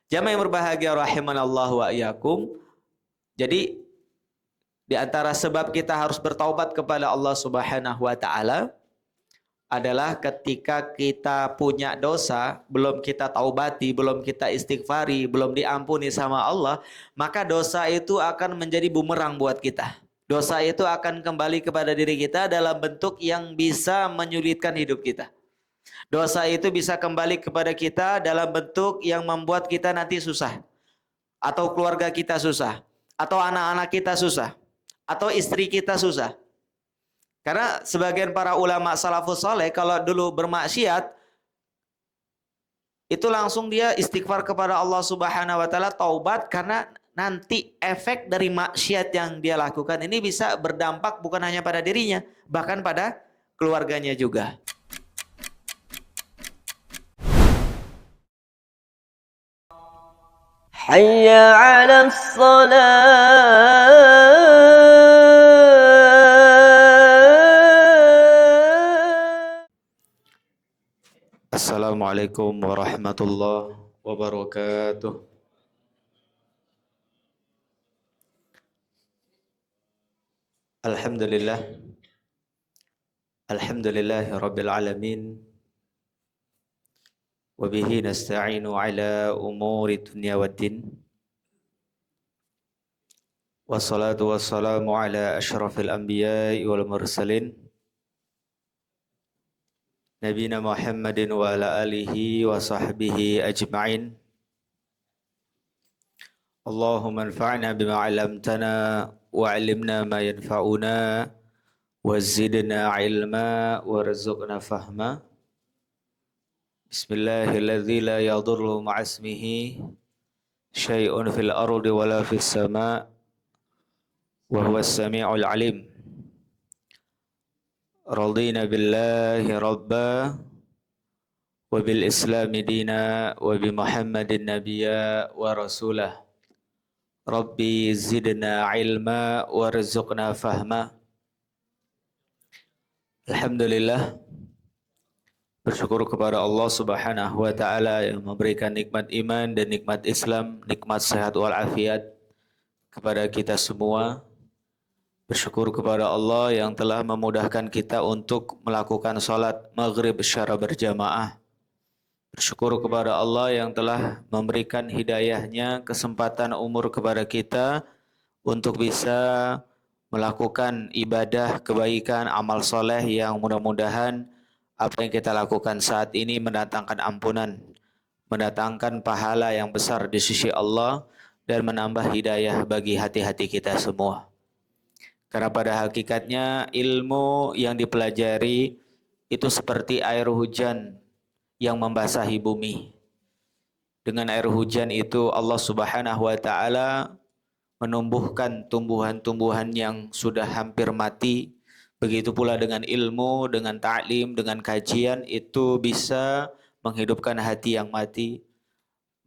Jamaah yang berbahagia rahimanallahu wa iyyakum. Jadi di antara sebab kita harus bertaubat kepada Allah Subhanahu wa taala adalah ketika kita punya dosa, belum kita taubati, belum kita istighfari, belum diampuni sama Allah, maka dosa itu akan menjadi bumerang buat kita. Dosa itu akan kembali kepada diri kita dalam bentuk yang bisa menyulitkan hidup kita. Dosa itu bisa kembali kepada kita dalam bentuk yang membuat kita nanti susah. Atau keluarga kita susah. Atau anak-anak kita susah. Atau istri kita susah. Karena sebagian para ulama salafus saleh kalau dulu bermaksiat itu langsung dia istighfar kepada Allah Subhanahu wa taala, taubat, karena nanti efek dari maksiat yang dia lakukan ini bisa berdampak bukan hanya pada dirinya, bahkan pada keluarganya juga. Hayya 'alas salat. Assalamualaikum warahmatullahi wabarakatuh. Alhamdulillah. Alhamdulillahi rabbil alamin. Wa bihi nasta'inu ala umuri dunya waddin. Wassalatu wassalamu ala asyrafil anbiya'i wal mursalin. Nabiyina Muhammadin wa ala alihi wa sahbihi ajma'in. Allahumma anfa'na bima 'allamtana wa 'allimna ma yanfa'una wa zidna 'ilma warzuqna fahma. Bismillahilladzi la yadurru ma'asmihi syai'un fil ardi wala fis sama' wa huwas sami'ul 'alim. Radina billahi rabba wa bil islami dina wa bi Muhammadin nabiyya wa rasulah. Rabbi zidna ilma warzuqna fahma. Alhamdulillah, bersyukur kepada Allah Subhanahu wa taala yang memberikan nikmat iman dan nikmat Islam, nikmat sehat walafiat kepada kita semua. Bersyukur kepada Allah yang telah memudahkan kita untuk melakukan salat maghrib secara berjamaah. Bersyukur kepada Allah yang telah memberikan hidayahnya, kesempatan umur kepada kita untuk bisa melakukan ibadah, kebaikan, amal soleh yang mudah-mudahan apa yang kita lakukan saat ini mendatangkan ampunan, mendatangkan pahala yang besar di sisi Allah, dan menambah hidayah bagi hati-hati kita semua. Karena pada hakikatnya ilmu yang dipelajari itu seperti air hujan yang membasahi bumi. Dengan air hujan itu Allah Subhanahu wa taala menumbuhkan tumbuhan-tumbuhan yang sudah hampir mati. Begitu pula dengan ilmu, dengan ta'lim, dengan kajian itu bisa menghidupkan hati yang mati,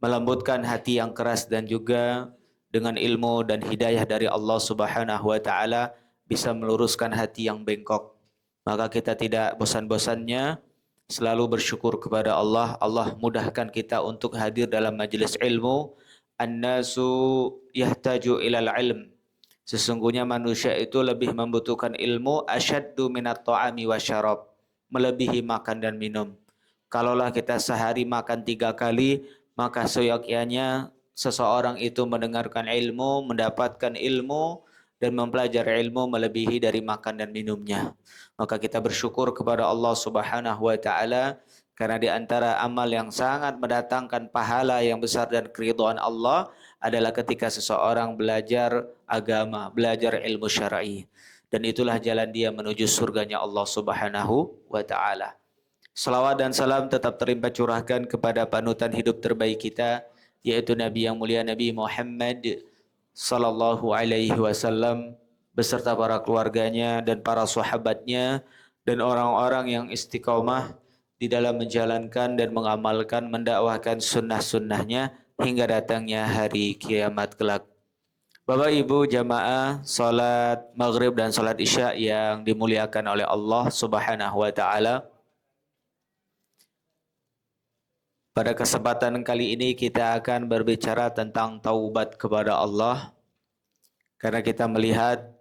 melembutkan hati yang keras, dan juga dengan ilmu dan hidayah dari Allah Subhanahu wa taala bisa meluruskan hati yang bengkok. Maka kita tidak bosan-bosannya selalu bersyukur kepada Allah. Allah mudahkan kita untuk hadir dalam majelis ilmu. An-nasu yahtaju ilal ilm. Sesungguhnya manusia itu lebih membutuhkan ilmu asyaddu minat ta'ami wa syarab. Melebihi makan dan minum. Kalaulah kita sehari makan 3 kali, maka seyogyanya seseorang itu mendengarkan ilmu, mendapatkan ilmu, dan mempelajari ilmu melebihi dari makan dan minumnya. Maka kita bersyukur kepada Allah Subhanahu wa taala karena di antara amal yang sangat mendatangkan pahala yang besar dan keridhaan Allah adalah ketika seseorang belajar agama, belajar ilmu syar'i. Dan itulah jalan dia menuju surganya Allah Subhanahu wa taala. Salawat dan salam tetap terlimpah curahkan kepada panutan hidup terbaik kita, yaitu Nabi yang mulia Nabi Muhammad sallallahu alaihi wasallam beserta para keluarganya dan para sahabatnya dan orang-orang yang istiqomah di dalam menjalankan dan mengamalkan, mendakwahkan sunnah-sunnahnya hingga datangnya hari kiamat kelak. Bapak Ibu jamaah salat maghrib dan salat isya yang dimuliakan oleh Allah Subhanahu wa taala. Pada kesempatan kali ini kita akan berbicara tentang taubat kepada Allah. Karena kita melihat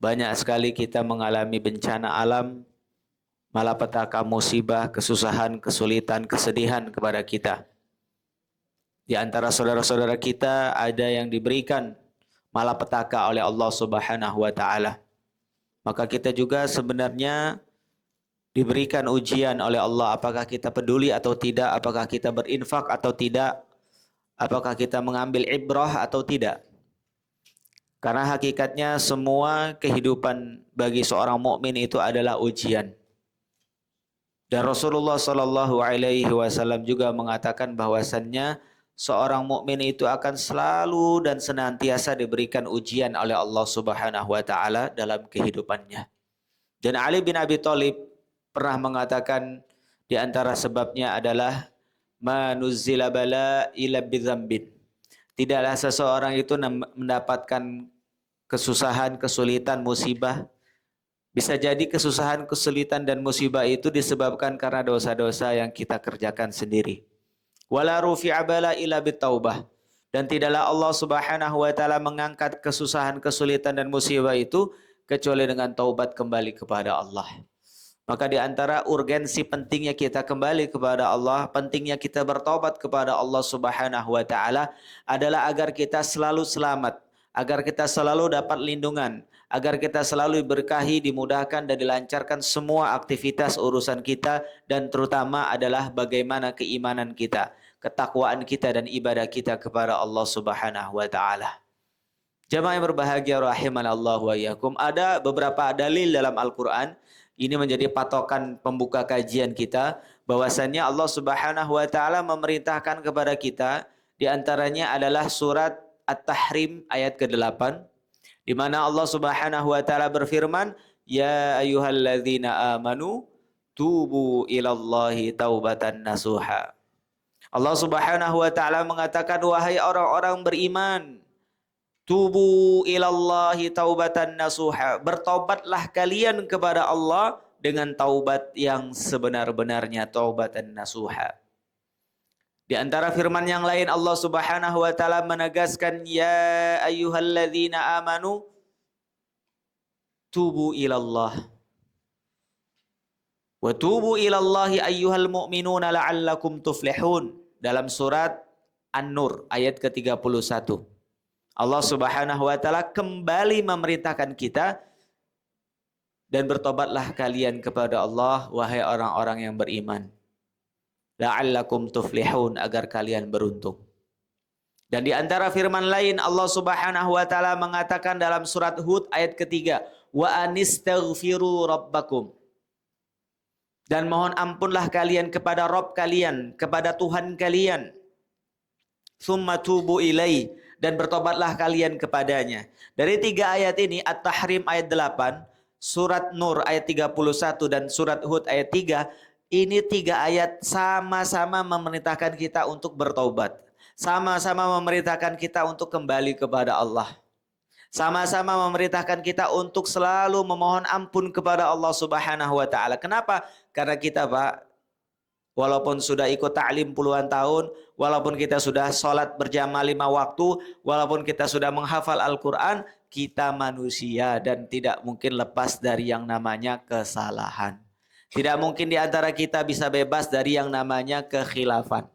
banyak sekali kita mengalami bencana alam, malapetaka, musibah, kesusahan, kesulitan, kesedihan kepada kita. Di antara saudara-saudara kita ada yang diberikan malapetaka oleh Allah Subhanahu wa taala. Maka kita juga sebenarnya diberikan ujian oleh Allah, apakah kita peduli atau tidak, apakah kita berinfak atau tidak, apakah kita mengambil ibrah atau tidak. Karena hakikatnya semua kehidupan bagi seorang mukmin itu adalah ujian. Dan Rasulullah Shallallahu Alaihi Wasallam juga mengatakan bahwasannya seorang mukmin itu akan selalu dan senantiasa diberikan ujian oleh Allah Subhanahu Wa Taala dalam kehidupannya. Dan Ali bin Abi Thalib pernah mengatakan di antara sebabnya adalah manuzzila bala ila bidzambin. Tidaklah seseorang itu mendapatkan kesusahan, kesulitan, musibah. Bisa jadi kesusahan, kesulitan dan musibah itu disebabkan karena dosa-dosa yang kita kerjakan sendiri. Wala rufi'a bala ila bitaubah. Dan tidaklah Allah Subhanahu wa taala mengangkat kesusahan, kesulitan dan musibah itu kecuali dengan taubat kembali kepada Allah. Maka di antara urgensi pentingnya kita kembali kepada Allah, pentingnya kita bertobat kepada Allah Subhanahu wa taala adalah agar kita selalu selamat, agar kita selalu dapat lindungan, agar kita selalu diberkahi, dimudahkan dan dilancarkan semua aktivitas urusan kita, dan terutama adalah bagaimana keimanan kita, ketakwaan kita dan ibadah kita kepada Allah Subhanahu wa taala. Jamaah yang berbahagia rahimanallahu wa iyyakum, ada beberapa dalil dalam Al-Qur'an. Ini menjadi patokan pembuka kajian kita, bahwasannya Allah Subhanahu wa taala memerintahkan kepada kita, di antaranya adalah surat At-Tahrim ayat ke-8, di mana Allah Subhanahu wa taala berfirman, "Ya ayyuhalladzina amanu tubu ilallahi taubatan nasuha." Allah Subhanahu wa taala mengatakan, wahai orang-orang beriman, tubu ilallahi taubatan nasuha. Bertobatlah kalian kepada Allah dengan taubat yang sebenar-benarnya, taubatan nasuha. Di antara firman yang lain Allah Subhanahu wa taala menegaskan, ya ayyuhalladzina amanu tubu ilallah. Wa tubu ilallahi ayyuhal mu'minuna la'allakum tuflihun. Dalam surat An-Nur ayat ke-31. Allah Subhanahu wa taala kembali memerintahkan kita, dan bertobatlah kalian kepada Allah wahai orang-orang yang beriman, la'allakum tuflihun, agar kalian beruntung. Dan di antara firman lain Allah Subhanahu wa taala mengatakan dalam surat Hud ayat ke-3, wa anistaghfiru rabbakum. Dan mohon ampunlah kalian kepada Rabb kalian, kepada Tuhan kalian. Tsumma tubu ilaihi, dan bertobatlah kalian kepadanya. Dari 3 ayat ini, At-Tahrim ayat 8, surat Nur ayat 31 dan surat Hud ayat 3, ini 3 ayat sama-sama memerintahkan kita untuk bertobat. Sama-sama memerintahkan kita untuk kembali kepada Allah. Sama-sama memerintahkan kita untuk selalu memohon ampun kepada Allah Subhanahu wa taala. Kenapa? Karena kita, Pak, walaupun sudah ikut ta'lim puluhan tahun, walaupun kita sudah sholat berjamaah 5 waktu, walaupun kita sudah menghafal Al-Quran, kita manusia dan tidak mungkin lepas dari yang namanya kesalahan. Tidak mungkin di antara kita bisa bebas dari yang namanya kekhilafan.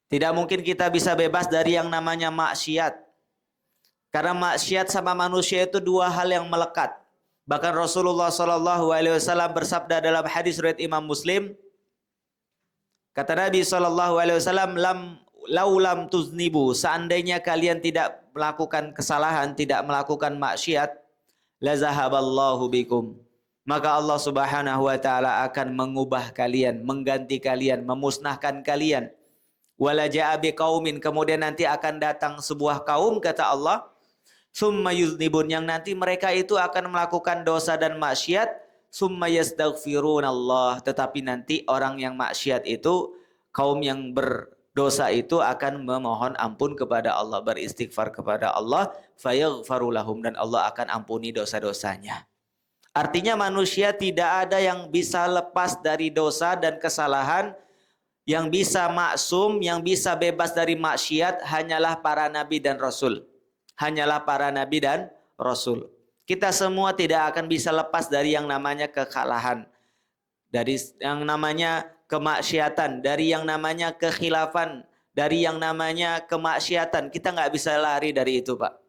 Tidak mungkin kita bisa bebas dari yang namanya maksiat. Karena maksiat sama manusia itu 2 hal yang melekat. Bahkan Rasulullah SAW bersabda dalam hadis riwayat Imam Muslim, kata Nabi SAW, laulam tuznibu, seandainya kalian tidak melakukan kesalahan, tidak melakukan maksiat, la zahaballahu bikum, maka Allah Subhanahu wa taala akan mengubah kalian, mengganti kalian, memusnahkan kalian. Wala ja'a biqaumin, kemudian nanti akan datang sebuah kaum, kata Allah, summa yuznibun, yang nanti mereka itu akan melakukan dosa dan maksiat, summa yastaghfirunallah, tetapi nanti orang yang maksiat itu, kaum yang berdosa itu akan memohon ampun kepada Allah, beristighfar kepada Allah, fayaghfaru lahum, dan Allah akan ampuni dosa-dosanya. Artinya manusia tidak ada yang bisa lepas dari dosa dan kesalahan Yang bisa maksum, yang bisa bebas dari maksiat hanyalah para nabi dan rasul. Hanyalah para nabi dan rasul. Kita semua tidak akan bisa lepas dari yang namanya kekalahan, dari yang namanya kemaksiatan, dari yang namanya kekhilafan, dari yang namanya kemaksiatan. Kita nggak bisa lari dari itu, Pak.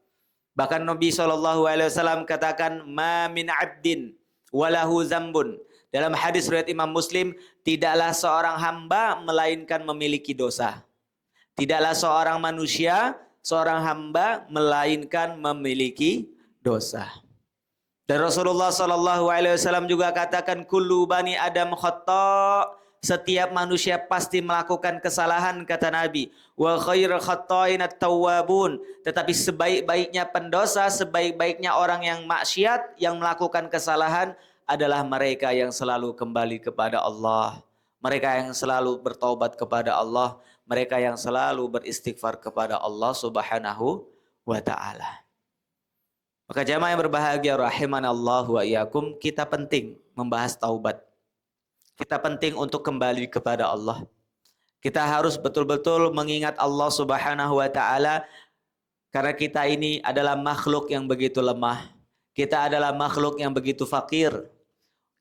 Bahkan Nabi SAW katakan, ma min abdin walahu zambun. Dalam hadis riwayat Imam Muslim, tidaklah seorang hamba melainkan memiliki dosa. Tidaklah seorang manusia, seorang hamba melainkan memiliki dosa. Dan Rasulullah SAW juga katakan, kullu bani Adam khata'. Setiap manusia pasti melakukan kesalahan, kata Nabi. Wa khairul khatta'in at-tawwabun. Tetapi sebaik-baiknya pendosa, sebaik-baiknya orang yang maksiat, yang melakukan kesalahan adalah mereka yang selalu kembali kepada Allah. Mereka yang selalu bertaubat kepada Allah. Mereka yang selalu beristighfar kepada Allah Subhanahu wa ta'ala. Maka jamaah yang berbahagia rahimanallahu wa iyyakum, kita penting membahas taubat. Kita penting untuk kembali kepada Allah. Kita harus betul-betul mengingat Allah Subhanahu wa taala karena kita ini adalah makhluk yang begitu lemah. Kita adalah makhluk yang begitu fakir.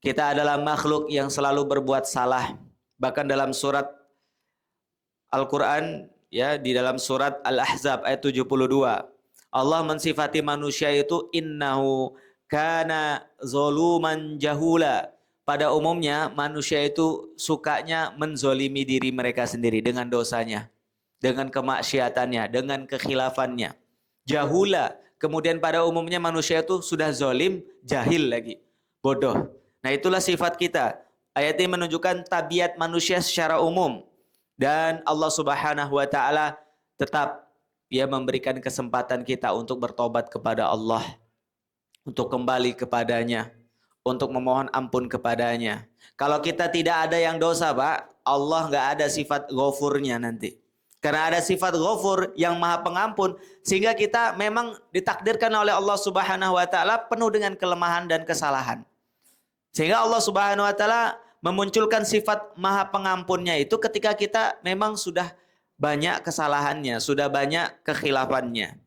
Kita adalah makhluk yang selalu berbuat salah. Bahkan dalam surat Al-Qur'an, ya, di dalam surat Al-Ahzab ayat 72, Allah mensifati manusia itu innahu kana zoluman jahula. Pada umumnya manusia itu sukanya menzolimi diri mereka sendiri dengan dosanya, dengan kemaksiatannya, dengan kekhilafannya. Jahula. Kemudian pada umumnya manusia itu sudah zolim, jahil lagi, bodoh. Nah, itulah sifat kita. Ayat ini menunjukkan tabiat manusia secara umum. Dan Allah Subhanahu wa taala tetap Dia memberikan kesempatan kita untuk bertobat kepada Allah, untuk kembali kepadanya, untuk memohon ampun kepadanya. Kalau kita tidak ada yang dosa, Pak, Allah nggak ada sifat ghafurnya nanti. Karena ada sifat ghafur yang maha pengampun, sehingga kita memang ditakdirkan oleh Allah Subhanahu wa taala penuh dengan kelemahan dan kesalahan. Sehingga Allah Subhanahu wa taala memunculkan sifat maha pengampunnya itu ketika kita memang sudah banyak kesalahannya, sudah banyak kekhilafannya.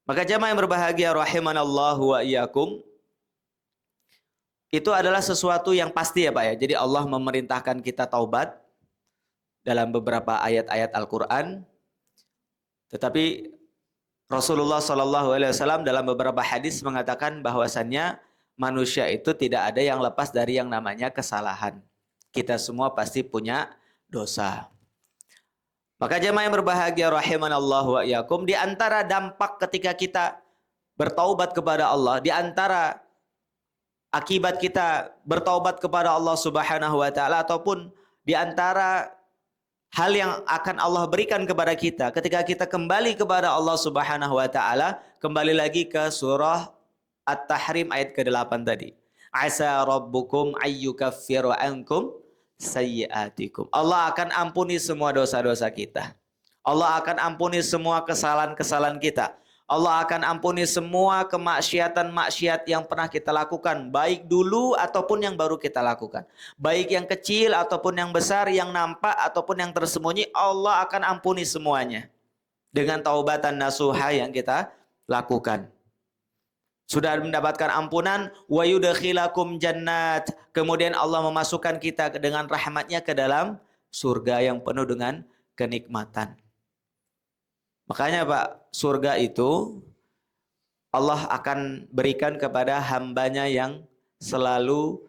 Maka jamaah yang berbahagia rahimanallahu wa iyyakum, itu adalah sesuatu yang pasti ya Pak ya. Jadi Allah memerintahkan kita taubat dalam beberapa ayat-ayat Al-Qur'an. Tetapi Rasulullah SAW dalam beberapa hadis mengatakan bahwasannya manusia itu tidak ada yang lepas dari yang namanya kesalahan. Kita semua pasti punya dosa. Maka jemaah yang berbahagia rahimanallahu wa iyyakum, di antara dampak ketika kita bertaubat kepada Allah, di antara akibat kita bertaubat kepada Allah Subhanahu wa taala, ataupun di antara hal yang akan Allah berikan kepada kita ketika kita kembali kepada Allah Subhanahu wa taala, kembali lagi ke surah At-Tahrim ayat ke-8 tadi. Asa rabbukum ayyukaffiru ankum sayyiatikum. Allah akan ampuni semua dosa-dosa kita. Allah akan ampuni semua kesalahan-kesalahan kita. Allah akan ampuni semua kemaksiatan-maksiat yang pernah kita lakukan, baik dulu ataupun yang baru kita lakukan. Baik yang kecil ataupun yang besar, yang nampak ataupun yang tersembunyi, Allah akan ampuni semuanya dengan taubatan nasuha yang kita lakukan. Sudah mendapatkan ampunan, wa yudkhilakum jannat. Kemudian Allah memasukkan kita dengan rahmatnya ke dalam surga yang penuh dengan kenikmatan. Makanya Pak, surga itu Allah akan berikan kepada hambanya yang selalu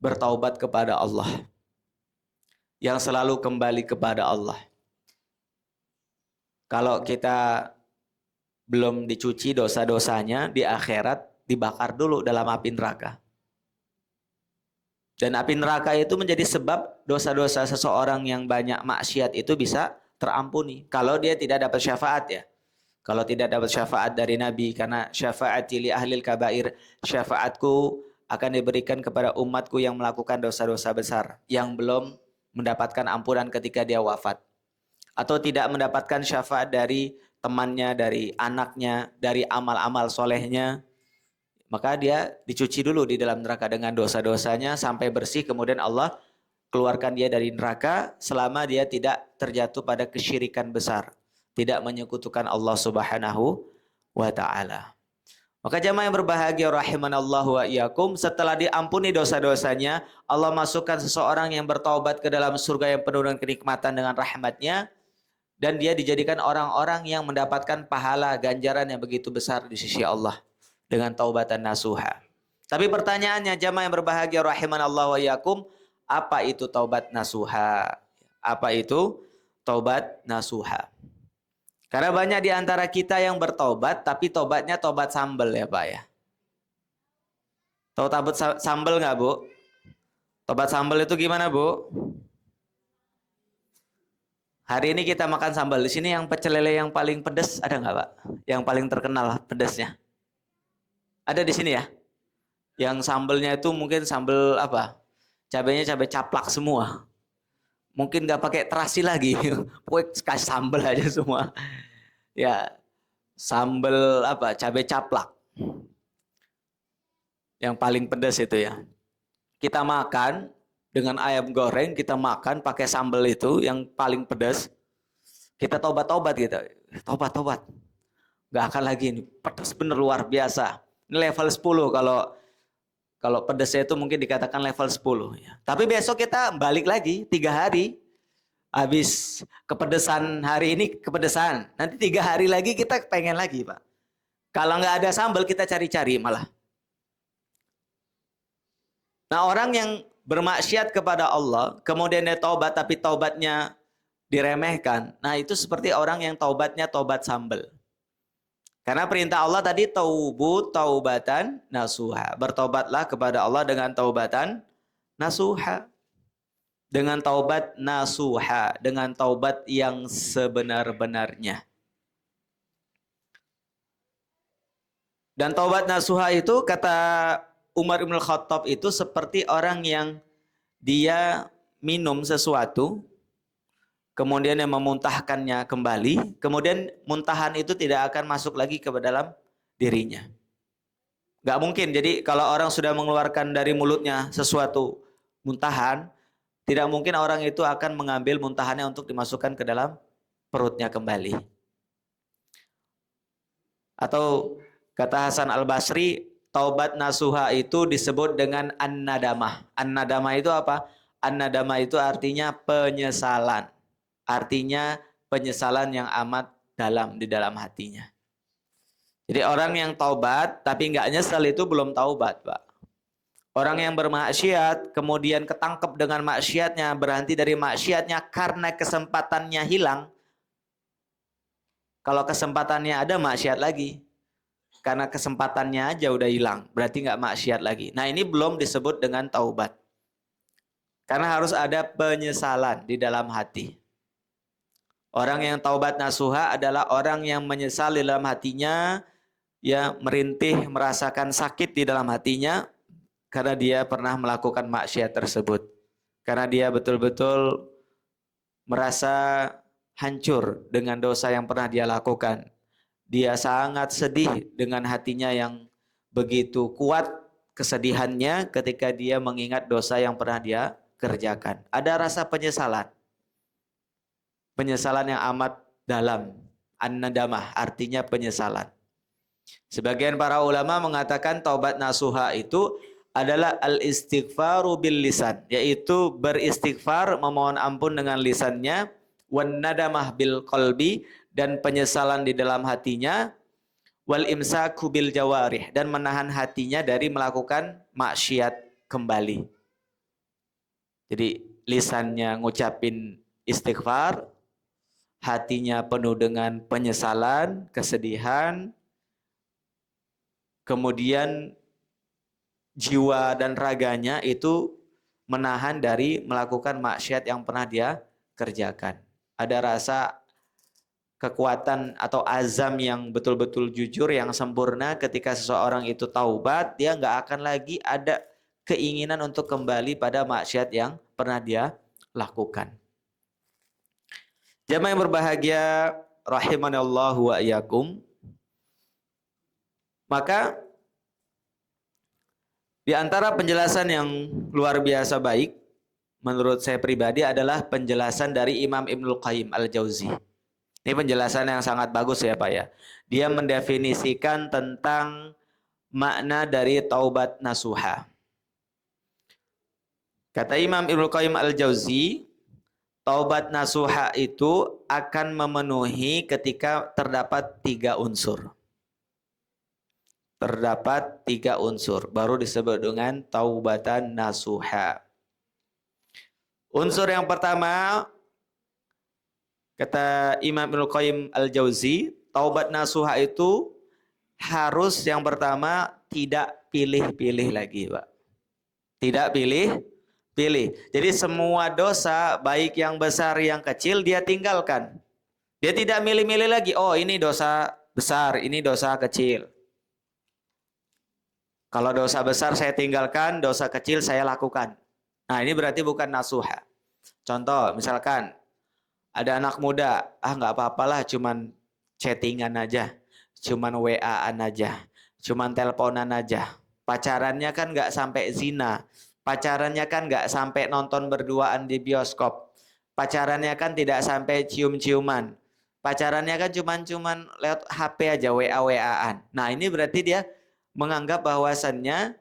bertaubat kepada Allah, yang selalu kembali kepada Allah. Kalau kita belum dicuci dosa-dosanya, di akhirat dibakar dulu dalam api neraka. Dan api neraka itu menjadi sebab dosa-dosa seseorang yang banyak maksiat itu bisa terampuni kalau dia tidak dapat syafaat ya. Kalau tidak dapat syafaat dari Nabi, karena syafaati li ahlil kabair, syafaatku akan diberikan kepada umatku yang melakukan dosa-dosa besar, yang belum mendapatkan ampunan ketika dia wafat, atau tidak mendapatkan syafaat dari temannya, dari anaknya, dari amal-amal solehnya, maka dia dicuci dulu di dalam neraka dengan dosa-dosanya sampai bersih, kemudian Allah keluarkan dia dari neraka selama dia tidak terjatuh pada kesyirikan besar, tidak menyekutukan Allah Subhanahu wa taala. Maka jamaah yang berbahagia rahimanallahu wa iyyakum, setelah diampuni dosa-dosanya, Allah masukkan seseorang yang bertaubat ke dalam surga yang penuh dengan kenikmatan dengan rahmatnya, dan dia dijadikan orang-orang yang mendapatkan pahala ganjaran yang begitu besar di sisi Allah dengan taubatan nasuha. Tapi pertanyaannya jamaah yang berbahagia rahimanallahu wa iyyakum, apa itu taubat nasuha? Apa itu taubat nasuha? Karena banyak di antara kita yang bertobat tapi tobatnya tobat sambel ya Pak ya. Tahu tobat sambel nggak Bu? Tobat sambel itu gimana Bu? Hari ini kita makan sambal. Di sini yang pecel lele yang paling pedas ada nggak Pak? Yang paling terkenal pedasnya. Ada di sini ya? Yang sambelnya itu mungkin sambel apa? Cabainya cabai caplak semua. Mungkin nggak pakai terasi lagi. Pokoknya kasih sambel aja semua. Ya, sambel apa? Cabai caplak. Yang paling pedas itu ya. Kita makan dengan ayam goreng, kita makan pakai sambal itu yang paling pedas. Kita tobat-tobat gitu. Tobat-tobat. Gak akan lagi ini. Pedas bener luar biasa. Ini level 10 kalau pedasnya itu mungkin dikatakan level 10. Ya. Tapi besok kita balik lagi 3 hari. Habis kepedesan hari ini kepedesan. Nanti 3 hari lagi kita pengen lagi Pak. Kalau nggak ada sambal kita cari-cari malah. Nah orang yang bermaksiat kepada Allah, kemudian dia taubat tapi taubatnya diremehkan. Nah itu seperti orang yang taubatnya taubat sambal. Karena perintah Allah tadi taubatan nasuha. Bertobatlah kepada Allah dengan taubatan nasuha. Dengan taubat nasuha. Dengan taubat yang sebenar-benarnya. Dan taubat nasuha itu kata Umar Ibn Khattab itu seperti orang yang dia minum sesuatu, kemudian yang memuntahkannya kembali, kemudian muntahan itu tidak akan masuk lagi ke dalam dirinya. Gak mungkin, jadi kalau orang sudah mengeluarkan dari mulutnya sesuatu muntahan, tidak mungkin orang itu akan mengambil muntahannya untuk dimasukkan ke dalam perutnya kembali. Atau kata Hasan Al-Basri, taubat nasuha itu disebut dengan an-nadamah. An-nadamah itu apa? An-nadamah itu artinya penyesalan. Artinya penyesalan yang amat dalam di dalam hatinya. Jadi orang yang taubat tapi nggak nyesal itu belum taubat, Pak. Orang yang bermaksiat kemudian ketangkep dengan maksiatnya, berhenti dari maksiatnya karena kesempatannya hilang. Kalau kesempatannya ada maksiat lagi. Karena kesempatannya aja udah hilang, berarti nggak maksiat lagi. Nah ini belum disebut dengan taubat. Karena harus ada penyesalan di dalam hati. Orang yang taubat nasuha adalah orang yang menyesal di dalam hatinya, ya merintih, merasakan sakit di dalam hatinya, karena dia pernah melakukan maksiat tersebut. Karena dia betul-betul merasa hancur dengan dosa yang pernah dia lakukan. Dia sangat sedih dengan hatinya yang begitu kuat kesedihannya ketika dia mengingat dosa yang pernah dia kerjakan. Ada rasa penyesalan. Penyesalan yang amat dalam. An-nadamah artinya penyesalan. Sebagian para ulama mengatakan taubat nasuha itu adalah al-istighfaru bil lisan, yaitu beristighfar, memohon ampun dengan lisannya, wan nadamah bil qalbi, dan penyesalan di dalam hatinya, wal imsaku bil jawarih, dan menahan hatinya dari melakukan maksiat kembali. Jadi lisannya ngucapin istighfar, hatinya penuh dengan penyesalan, kesedihan, kemudian jiwa dan raganya itu menahan dari melakukan maksiat yang pernah dia kerjakan. Ada rasa kekuatan atau azam yang betul-betul jujur, yang sempurna ketika seseorang itu taubat, dia nggak akan lagi ada keinginan untuk kembali pada maksiat yang pernah dia lakukan. Jamaah yang berbahagia rahimanallahu wa iyyakum. Maka di antara penjelasan yang luar biasa baik, menurut saya pribadi adalah penjelasan dari Imam Ibnul Qayyim Al-Jauzi. Ini penjelasan yang sangat bagus ya Pak ya. Dia mendefinisikan tentang makna dari taubat nasuha. Kata Imam Ibnul Qayyim Al-Jauzi, taubat nasuha itu akan memenuhi ketika terdapat 3 unsur. Terdapat 3 unsur, baru disebut dengan taubatan nasuha. Unsur yang pertama, kata Imam Ibnul Qayyim Al-Jauzi, taubat nasuha itu harus yang pertama tidak pilih-pilih lagi, Pak. Tidak pilih-pilih. Jadi semua dosa, baik yang besar, yang kecil, dia tinggalkan. Dia tidak milih-milih lagi, oh ini dosa besar, ini dosa kecil. Kalau dosa besar saya tinggalkan, dosa kecil saya lakukan. Nah ini berarti bukan nasuha. Contoh, misalkan ada anak muda, nggak apa-apalah, cuman chattingan aja, cuman WA-an aja, cuman teleponan aja. Pacarannya kan nggak sampai zina, pacarannya kan nggak sampai nonton berduaan di bioskop, pacarannya kan tidak sampai cium-ciuman, pacarannya kan cuman lewat HP aja, WA-WA-an. Nah ini berarti dia menganggap bahwasannya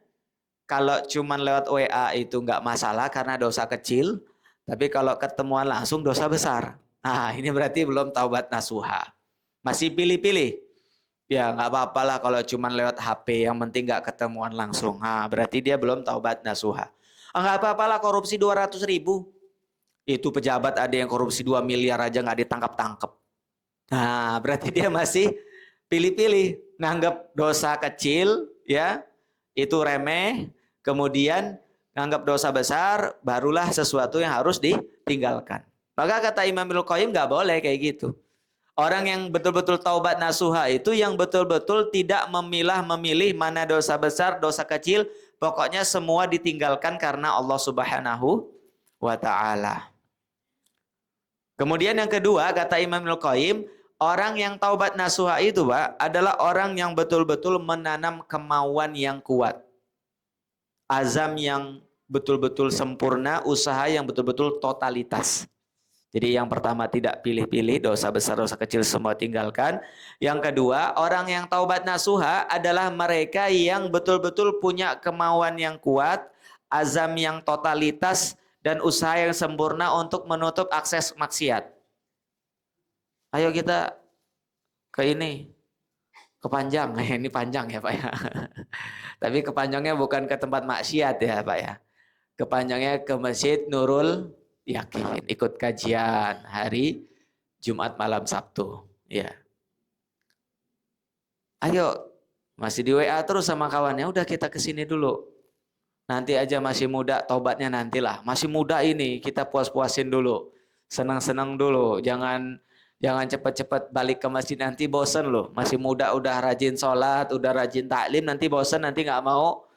kalau cuman lewat WA itu nggak masalah karena dosa kecil, tapi kalau ketemuan langsung dosa besar. Nah ini berarti belum taubat nasuha. Masih pilih-pilih. Ya nggak apa-apalah kalau cuman lewat HP, yang penting nggak ketemuan langsung. Nah berarti dia belum taubat nasuha. Nggak apa-apalah korupsi 200.000. Itu pejabat ada yang korupsi 2 miliar aja nggak ditangkap-tangkap. Nah berarti dia masih pilih-pilih. Nganggap dosa kecil ya itu remeh, kemudian nganggap dosa besar barulah sesuatu yang harus ditinggalkan. Maka kata Imam Ibnul Qayyim nggak boleh kayak gitu. Orang yang betul-betul taubat nasuha itu yang betul-betul tidak memilih mana dosa besar, dosa kecil, pokoknya semua ditinggalkan karena Allah Subhanahu wa taala. Kemudian yang kedua kata Imam Ibnul Qayyim, orang yang taubat nasuha itu Pak adalah orang yang betul-betul menanam kemauan yang kuat. Azam yang betul-betul sempurna, usaha yang betul-betul totalitas. Jadi yang pertama tidak pilih-pilih, dosa besar, dosa kecil semua tinggalkan. Yang kedua, orang yang taubat nasuha adalah mereka yang betul-betul punya kemauan yang kuat, azam yang totalitas, dan usaha yang sempurna untuk menutup akses maksiat. Ayo kita ke ini, ke Panjang. Ini panjang ya Pak ya. Tapi ke Panjangnya bukan ke tempat maksiat ya Pak ya. Ke Panjangnya ke Masjid Nurul Yakin, ikut kajian hari Jumat malam Sabtu. Ya. Ayo, masih di WA terus sama kawannya, udah kita kesini dulu. Nanti aja masih muda, tobatnya nantilah. Masih muda ini, kita puas-puasin dulu. Senang-senang dulu, jangan cepet-cepet balik ke masjid, nanti bosen loh. Masih muda udah rajin sholat, udah rajin taklim, nanti bosen, nanti nggak mau,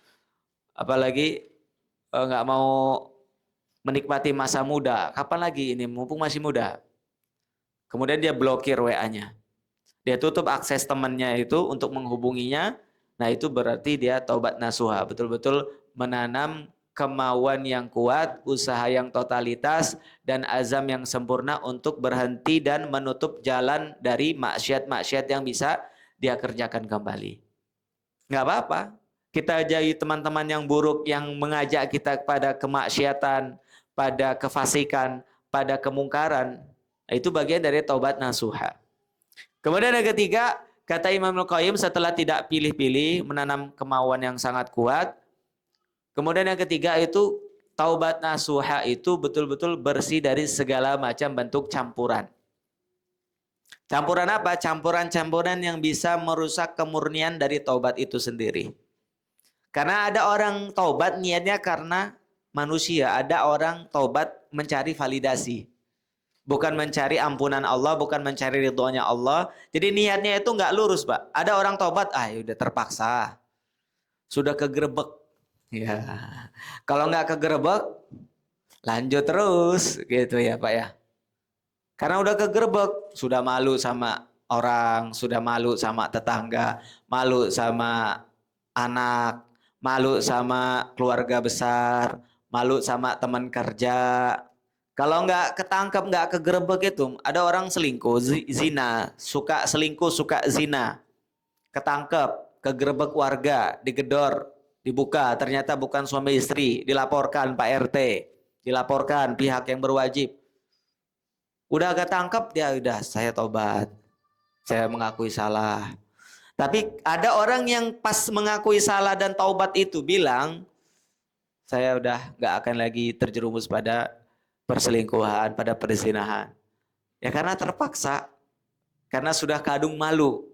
apalagi nggak mau menikmati masa muda. Kapan lagi ini, mumpung masih muda. Kemudian dia blokir WA-nya. Dia tutup akses temannya itu untuk menghubunginya. Nah itu berarti dia taubat nasuha. Betul-betul menanam kemauan yang kuat, usaha yang totalitas, dan azam yang sempurna untuk berhenti dan menutup jalan dari maksiat-maksiat yang bisa dia kerjakan kembali. Nggak apa-apa. Kita jadi teman-teman yang buruk yang mengajak kita kepada kemaksiatan, pada kefasikan, pada kemungkaran. Itu bagian dari taubat nasuha. Kemudian yang ketiga, kata Imam Ibnul Qayyim setelah tidak pilih-pilih, menanam kemauan yang sangat kuat. Kemudian yang ketiga itu taubat nasuha itu betul-betul bersih dari segala macam bentuk campuran. Campuran apa? Campuran-campuran yang bisa merusak kemurnian dari taubat itu sendiri. Karena ada orang taubat niatnya karena manusia, ada orang taubat mencari validasi. Bukan mencari ampunan Allah, bukan mencari ridhonya Allah. Jadi niatnya itu nggak lurus, Pak. Ada orang taubat, udah terpaksa. Sudah kegerebek. Ya. Kalau nggak kegerebek, lanjut terus gitu ya, Pak ya. Karena udah kegerebek, sudah malu sama orang, sudah malu sama tetangga, malu sama anak, malu sama keluarga besar, malu sama teman kerja. Kalau nggak ketangkep, nggak kegerebek itu, ada orang selingkuh, zina, suka selingkuh, suka zina, ketangkep, kegerebek warga, digedor, dibuka, ternyata bukan suami istri, dilaporkan Pak RT, dilaporkan pihak yang berwajib. Udah ketangkep, dia udah, saya tobat, saya mengakui salah. Tapi ada orang yang pas mengakui salah dan taubat itu bilang, saya udah nggak akan lagi terjerumus pada perselingkuhan, pada perzinahan. Ya karena terpaksa, karena sudah kadung malu.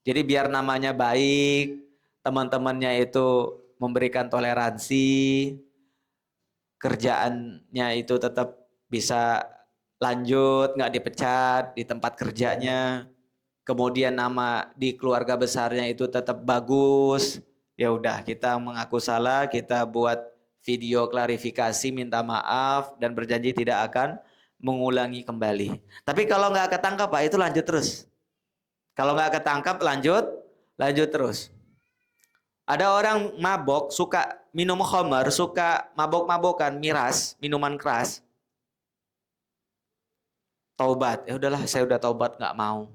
Jadi biar namanya baik, teman-temannya itu memberikan toleransi, kerjaannya itu tetap bisa lanjut, nggak dipecat di tempat kerjanya. Kemudian nama di keluarga besarnya itu tetap bagus. Ya udah, kita mengaku salah, kita buat video klarifikasi, minta maaf dan berjanji tidak akan mengulangi kembali. Tapi kalau nggak ketangkap Pak, itu lanjut terus. Kalau nggak ketangkap lanjut terus. Ada orang mabok, suka minum khamar, suka mabok-mabokan, miras, minuman keras. Taubat, ya udahlah, saya udah taubat, nggak mau.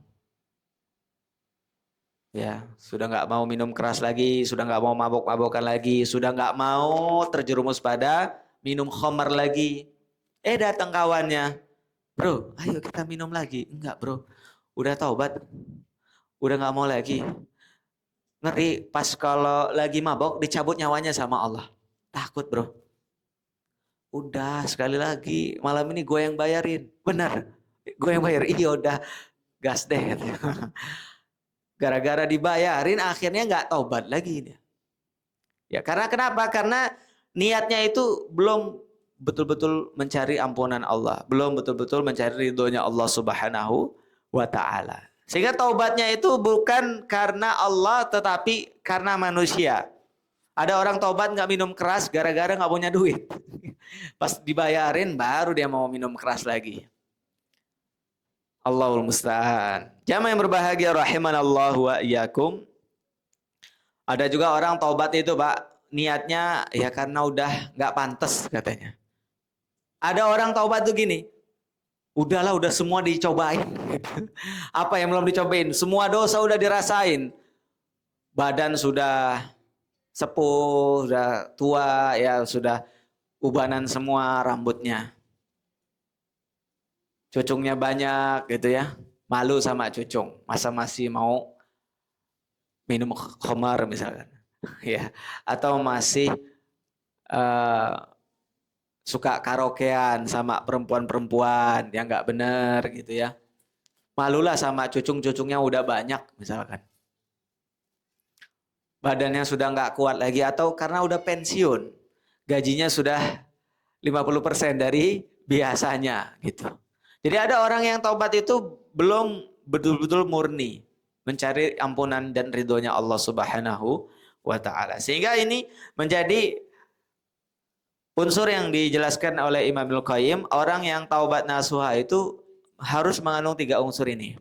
Ya, sudah nggak mau minum keras lagi, sudah nggak mau mabok-mabokan lagi, sudah nggak mau terjerumus pada minum khamar lagi. Datang kawannya, bro, ayo kita minum lagi. Enggak bro, udah taubat, udah nggak mau lagi. Ngeri, pas kalau lagi mabok dicabut nyawanya sama Allah. Takut bro. Udah sekali lagi, malam ini gue yang bayarin. Benar, gue yang bayar. Iya udah, gas deh. Gara-gara dibayarin akhirnya nggak taubat lagi dia. Ya karena kenapa? Karena niatnya itu belum betul-betul mencari ampunan Allah, belum betul-betul mencari ridhonya Allah Subhanahu wa taala. Sehingga taubatnya itu bukan karena Allah tetapi karena manusia. Ada orang taubat nggak minum keras gara-gara nggak punya duit. Pas dibayarin baru dia mau minum keras lagi. Allahul musta'an. Jamaah yang berbahagia rahimanallahu wa iyyakum. Ada juga orang taubat itu Pak, niatnya ya karena udah nggak pantas katanya. Ada orang taubat tuh gini, udahlah udah semua dicobain. Apa yang belum dicobain? Semua dosa udah dirasain. Badan sudah sepuh, sudah tua, ya sudah ubanan semua rambutnya. Cucungnya banyak gitu ya. Malu sama cucung. Masa masih mau minum khamar misalkan. Ya, atau masih suka karaokean sama perempuan-perempuan yang nggak benar gitu ya. Malulah sama cucung-cucungnya udah banyak misalkan. Badannya sudah nggak kuat lagi atau karena udah pensiun. Gajinya sudah 50% dari biasanya gitu. Jadi ada orang yang taubat itu belum betul-betul murni mencari ampunan dan ridhonya Allah Subhanahu wa taala. Sehingga ini menjadi unsur yang dijelaskan oleh Imam Ibnu Qayyim, orang yang taubat nasuha itu harus mengandung 3 unsur ini.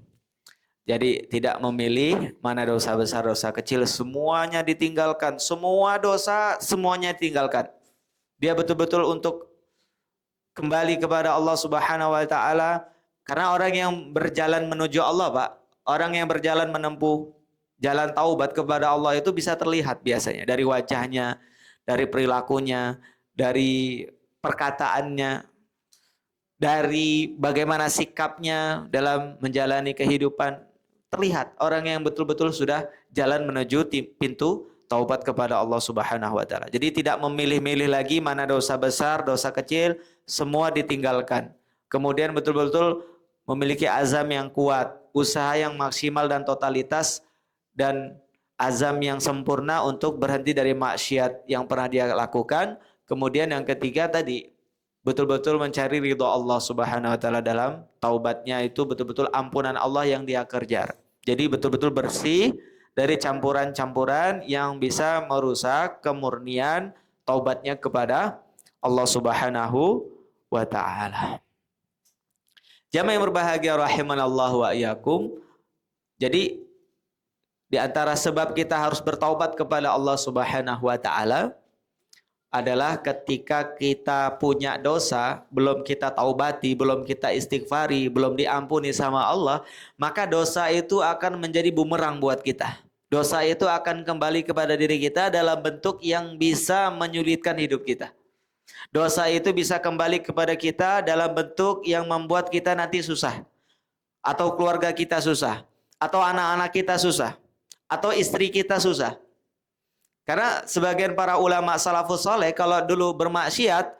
Jadi tidak memilih mana dosa besar, dosa kecil, semuanya ditinggalkan. Semua dosa, semuanya ditinggalkan. Dia betul-betul untuk kembali kepada Allah Subhanahu wa taala, karena orang yang berjalan menuju Allah, Pak, orang yang berjalan menempuh jalan taubat kepada Allah itu bisa terlihat biasanya dari wajahnya, dari perilakunya, dari perkataannya, dari bagaimana sikapnya dalam menjalani kehidupan. Terlihat orang yang betul-betul sudah jalan menuju pintu taubat kepada Allah Subhanahu wa taala. Jadi tidak memilih-milih lagi mana dosa besar, dosa kecil, semua ditinggalkan. Kemudian betul-betul memiliki azam yang kuat, usaha yang maksimal dan totalitas, dan azam yang sempurna untuk berhenti dari maksiat yang pernah dia lakukan. Kemudian yang ketiga tadi, betul-betul mencari ridho Allah Subhanahu wa taala dalam taubatnya itu, betul-betul ampunan Allah yang dia kejar. Jadi betul-betul bersih dari campuran-campuran yang bisa merusak kemurnian taubatnya kepada Allah Subhanahu wa taala. Jamaah yang berbahagia rahimanallahu wa iyyakum. Jadi di antara sebab kita harus bertaubat kepada Allah Subhanahu wa taala, adalah ketika kita punya dosa, belum kita taubati, belum kita istighfari, belum diampuni sama Allah, maka dosa itu akan menjadi bumerang buat kita. Dosa itu akan kembali kepada diri kita dalam bentuk yang bisa menyulitkan hidup kita. Dosa itu bisa kembali kepada kita dalam bentuk yang membuat kita nanti susah. Atau keluarga kita susah. Atau anak-anak kita susah. Atau istri kita susah. Karena sebagian para ulama salafus soleh kalau dulu bermaksiat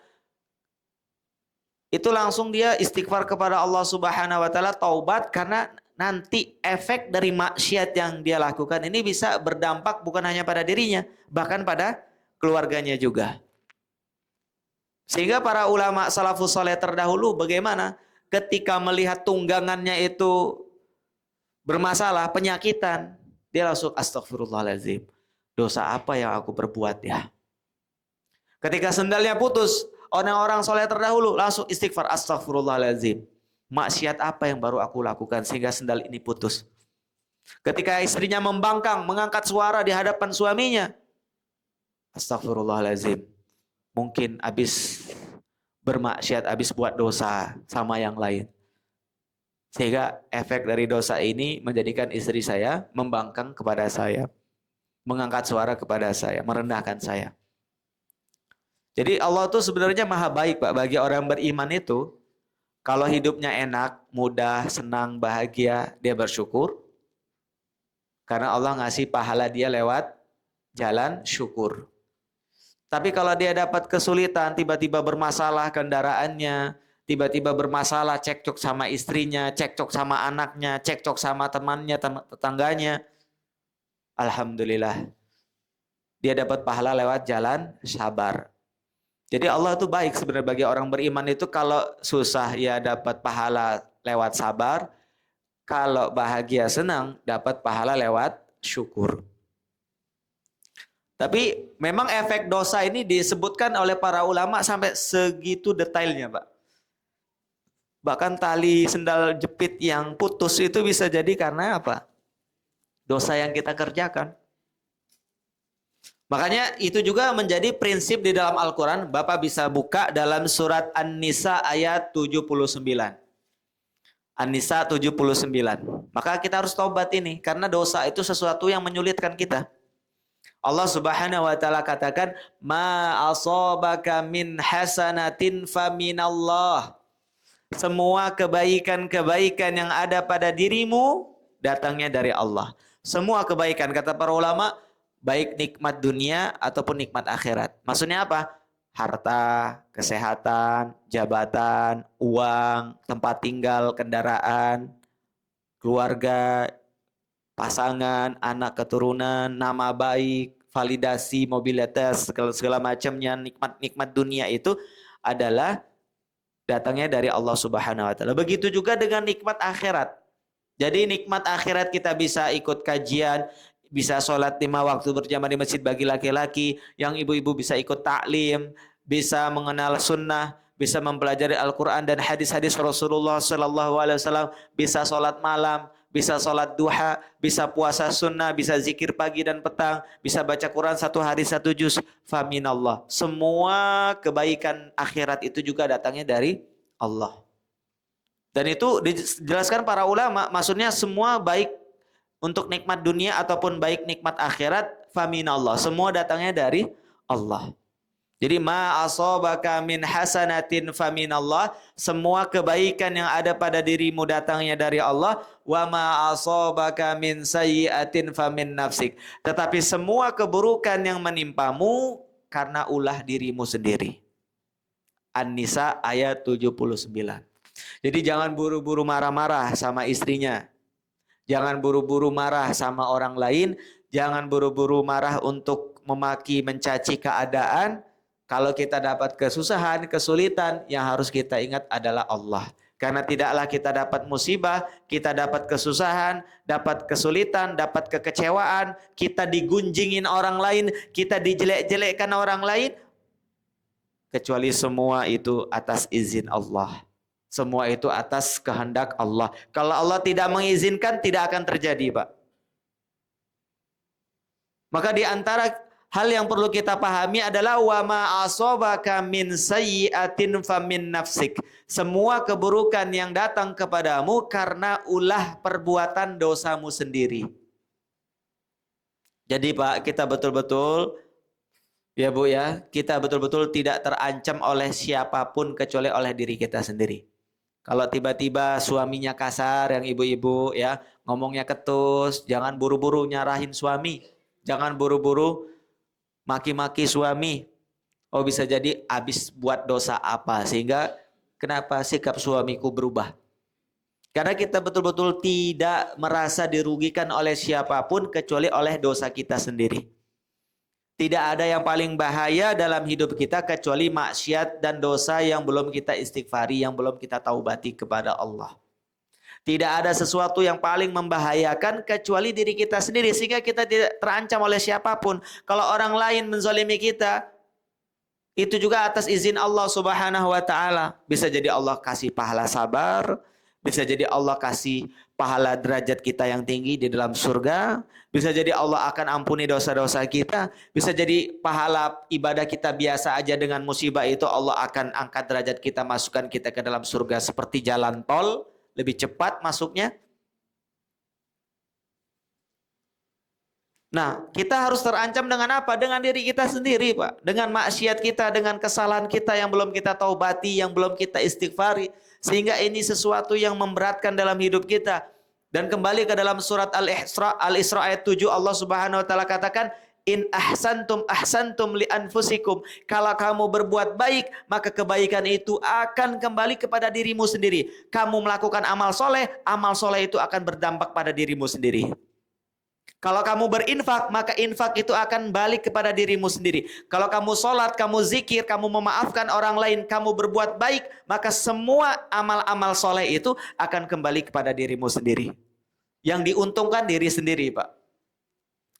itu langsung dia istighfar kepada Allah Subhanahu wa taala, taubat, karena nanti efek dari maksiat yang dia lakukan ini bisa berdampak bukan hanya pada dirinya, bahkan pada keluarganya juga. Sehingga para ulama salafus soleh terdahulu bagaimana ketika melihat tunggangannya itu bermasalah, penyakitan, dia langsung astagfirullahaladzim. Dosa apa yang aku perbuat ya? Ketika sendalnya putus, orang-orang soleh terdahulu langsung istighfar, astagfirullahaladzim. Maksiat apa yang baru aku lakukan sehingga sendal ini putus? Ketika istrinya membangkang, mengangkat suara di hadapan suaminya, astagfirullahaladzim. Mungkin habis bermaksiat, habis buat dosa sama yang lain. Sehingga efek dari dosa ini menjadikan istri saya membangkang kepada saya, mengangkat suara kepada saya, merendahkan saya. Jadi Allah tuh sebenarnya maha baik, Pak, bagi orang beriman itu. Kalau hidupnya enak, mudah, senang, bahagia, dia bersyukur. Karena Allah ngasih pahala dia lewat jalan syukur. Tapi kalau dia dapat kesulitan, tiba-tiba bermasalah kendaraannya, tiba-tiba bermasalah cekcok sama istrinya, cekcok sama anaknya, cekcok sama temannya, tetangganya, alhamdulillah, dia dapat pahala lewat jalan sabar. Jadi Allah itu baik sebenarnya bagi orang beriman itu, kalau susah ya dapat pahala lewat sabar, kalau bahagia senang dapat pahala lewat syukur. Tapi memang efek dosa ini disebutkan oleh para ulama sampai segitu detailnya, Pak. Bahkan tali sendal jepit yang putus itu bisa jadi karena apa? Dosa yang kita kerjakan. Makanya itu juga menjadi prinsip di dalam Al-Quran. Bapak bisa buka dalam surat An-Nisa ayat 79. An-Nisa 79. Maka kita harus taubat ini. Karena dosa itu sesuatu yang menyulitkan kita. Allah Subhanahu wa taala katakan, "Ma asabaka min hasanatin faminallah." Semua kebaikan-kebaikan yang ada pada dirimu datangnya dari Allah. Semua kebaikan, kata para ulama, baik nikmat dunia ataupun nikmat akhirat. Maksudnya apa? Harta, kesehatan, jabatan, uang, tempat tinggal, kendaraan, keluarga, pasangan, anak keturunan, nama baik, validasi, mobilitas, segala macamnya, nikmat dunia itu adalah datangnya dari Allah Subhanahu wa taala. Begitu juga dengan nikmat akhirat. Jadi nikmat akhirat kita bisa ikut kajian, bisa sholat 5 waktu berjamaah di masjid bagi laki-laki, yang ibu-ibu bisa ikut taklim, bisa mengenal sunnah, bisa mempelajari Al-Quran dan hadis-hadis Rasulullah SAW, bisa sholat malam, bisa sholat duha, bisa puasa sunnah, bisa zikir pagi dan petang, bisa baca Quran 1 hari 1 juz. Faminallah. Semua kebaikan akhirat itu juga datangnya dari Allah. Dan itu dijelaskan para ulama, maksudnya semua baik untuk nikmat dunia ataupun baik nikmat akhirat, faminallah. Semua datangnya dari Allah. Jadi ma asabaka min hasanatin faminallah, semua kebaikan yang ada pada dirimu datangnya dari Allah, wa ma asabaka min sayyi'atin famin nafsik. Tetapi semua keburukan yang menimpamu karena ulah dirimu sendiri. An-Nisa ayat 79. Jadi jangan buru-buru marah-marah sama istrinya. Jangan buru-buru marah sama orang lain, jangan buru-buru marah untuk memaki, mencaci keadaan. Kalau kita dapat kesusahan, kesulitan, yang harus kita ingat adalah Allah. Karena tidaklah kita dapat musibah, kita dapat kesusahan, dapat kesulitan, dapat kekecewaan, kita digunjingin orang lain, kita dijelek-jelekkan orang lain, kecuali semua itu atas izin Allah. Semua itu atas kehendak Allah. Kalau Allah tidak mengizinkan, tidak akan terjadi, Pak. Maka di antara hal yang perlu kita pahami adalah wa ma asabaka min sayyi'atin famin nafsik. Semua keburukan yang datang kepadamu karena ulah perbuatan dosamu sendiri. Jadi Pak, kita betul-betul ya Bu ya, kita betul-betul tidak terancam oleh siapapun kecuali oleh diri kita sendiri. Kalau tiba-tiba suaminya kasar, yang ibu-ibu ya, ngomongnya ketus, jangan buru-buru nyarahin suami. Jangan buru-buru maki-maki suami. Oh bisa jadi habis buat dosa apa, sehingga kenapa sikap suamiku berubah. Karena kita betul-betul tidak merasa dirugikan oleh siapapun kecuali oleh dosa kita sendiri. Tidak ada yang paling bahaya dalam hidup kita kecuali maksiat dan dosa yang belum kita istighfari, yang belum kita taubati kepada Allah. Tidak ada sesuatu yang paling membahayakan kecuali diri kita sendiri, sehingga kita tidak terancam oleh siapapun. Kalau orang lain menzalimi kita, itu juga atas izin Allah Subhanahu wa taala. Bisa jadi Allah kasih pahala sabar, bisa jadi Allah kasih pahala derajat kita yang tinggi di dalam surga. Bisa jadi Allah akan ampuni dosa-dosa kita. Bisa jadi pahala ibadah kita biasa aja dengan musibah itu Allah akan angkat derajat kita, masukkan kita ke dalam surga seperti jalan tol, lebih cepat masuknya. Nah, kita harus terancam dengan apa? Dengan diri kita sendiri, Pak. Dengan maksiat kita, dengan kesalahan kita yang belum kita taubati, yang belum kita istighfari. Sehingga ini sesuatu yang memberatkan dalam hidup kita. Dan kembali ke dalam surat Al-Isra ayat 7, Allah Subhanahu wa taala katakan, in ahsantum li anfusikum. Kalau kamu berbuat baik, maka kebaikan itu akan kembali kepada dirimu sendiri. Kamu melakukan amal soleh itu akan berdampak pada dirimu sendiri. Kalau kamu berinfak, maka infak itu akan balik kepada dirimu sendiri. Kalau kamu sholat, kamu zikir, kamu memaafkan orang lain, kamu berbuat baik, maka semua amal-amal soleh itu akan kembali kepada dirimu sendiri. Yang diuntungkan diri sendiri, Pak.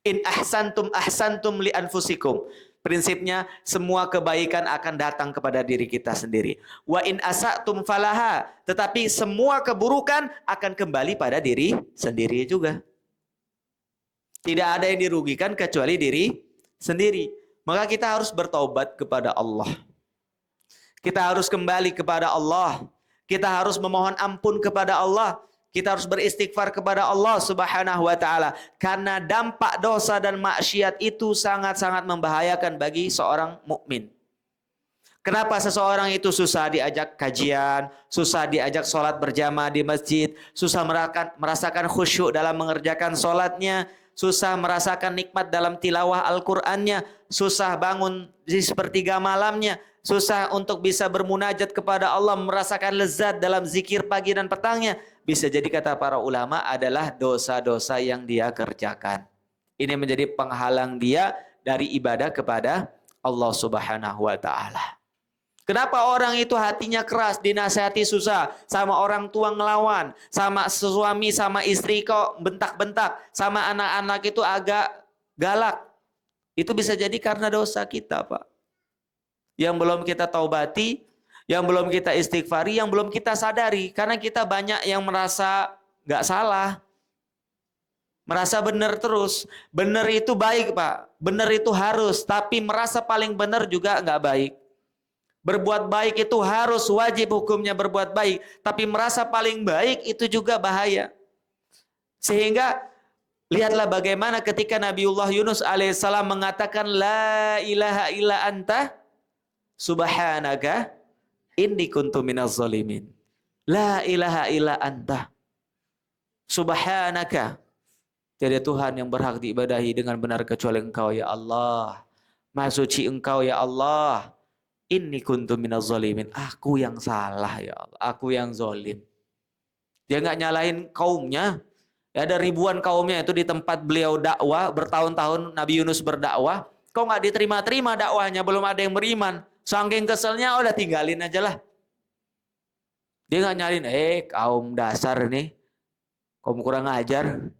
In ahsantum li anfusikum. Prinsipnya semua kebaikan akan datang kepada diri kita sendiri. Wa in asatum falaha. Tetapi semua keburukan akan kembali pada diri sendiri juga. Tidak ada yang dirugikan kecuali diri sendiri. Maka kita harus bertaubat kepada Allah. Kita harus kembali kepada Allah. Kita harus memohon ampun kepada Allah. Kita harus beristighfar kepada Allah Subhanahu wa taala. Karena dampak dosa dan maksiat itu sangat-sangat membahayakan bagi seorang mukmin. Kenapa seseorang itu susah diajak kajian, susah diajak sholat berjamaah di masjid, susah merasakan khusyuk dalam mengerjakan sholatnya, susah merasakan nikmat dalam tilawah Al-Qur'annya, susah bangun di sepertiga malamnya, susah untuk bisa bermunajat kepada Allah, merasakan lezat dalam zikir pagi dan petangnya. Bisa jadi kata para ulama adalah dosa-dosa yang dia kerjakan. Ini menjadi penghalang dia dari ibadah kepada Allah Subhanahu wa taala. Kenapa orang itu hatinya keras, dinasihati susah, sama orang tua ngelawan, sama suami sama istri kok bentak-bentak, sama anak-anak itu agak galak. Itu bisa jadi karena dosa kita, Pak. Yang belum kita taubati, yang belum kita istighfari, yang belum kita sadari. Karena kita banyak yang merasa nggak salah, merasa benar terus. Benar itu baik, Pak. Benar itu harus, tapi merasa paling benar juga nggak baik. Berbuat baik itu harus, wajib hukumnya berbuat baik. Tapi merasa paling baik itu juga bahaya. Sehingga lihatlah bagaimana ketika Nabiullah Yunus alaihissalam mengatakan la ilaha illa anta subhanaka inni kuntu minaz zalimin. La ilaha illa anta subhanaka. Tiada Tuhan yang berhak diibadahi dengan benar kecuali Engkau ya Allah. Maha suci Engkau ya Allah. Inni kuntu minaz zalimin. Aku yang salah ya Allah. Aku yang zalim. Dia nggak nyalahin kaumnya. Ya, ada ribuan kaumnya itu di tempat beliau dakwah. Bertahun-tahun Nabi Yunus berdakwah. Kok nggak diterima-terima dakwahnya. Belum ada yang beriman. Saking keselnya udah tinggalin aja lah. Dia nggak nyalin. Kaum dasar nih. Kaum kurang ajar.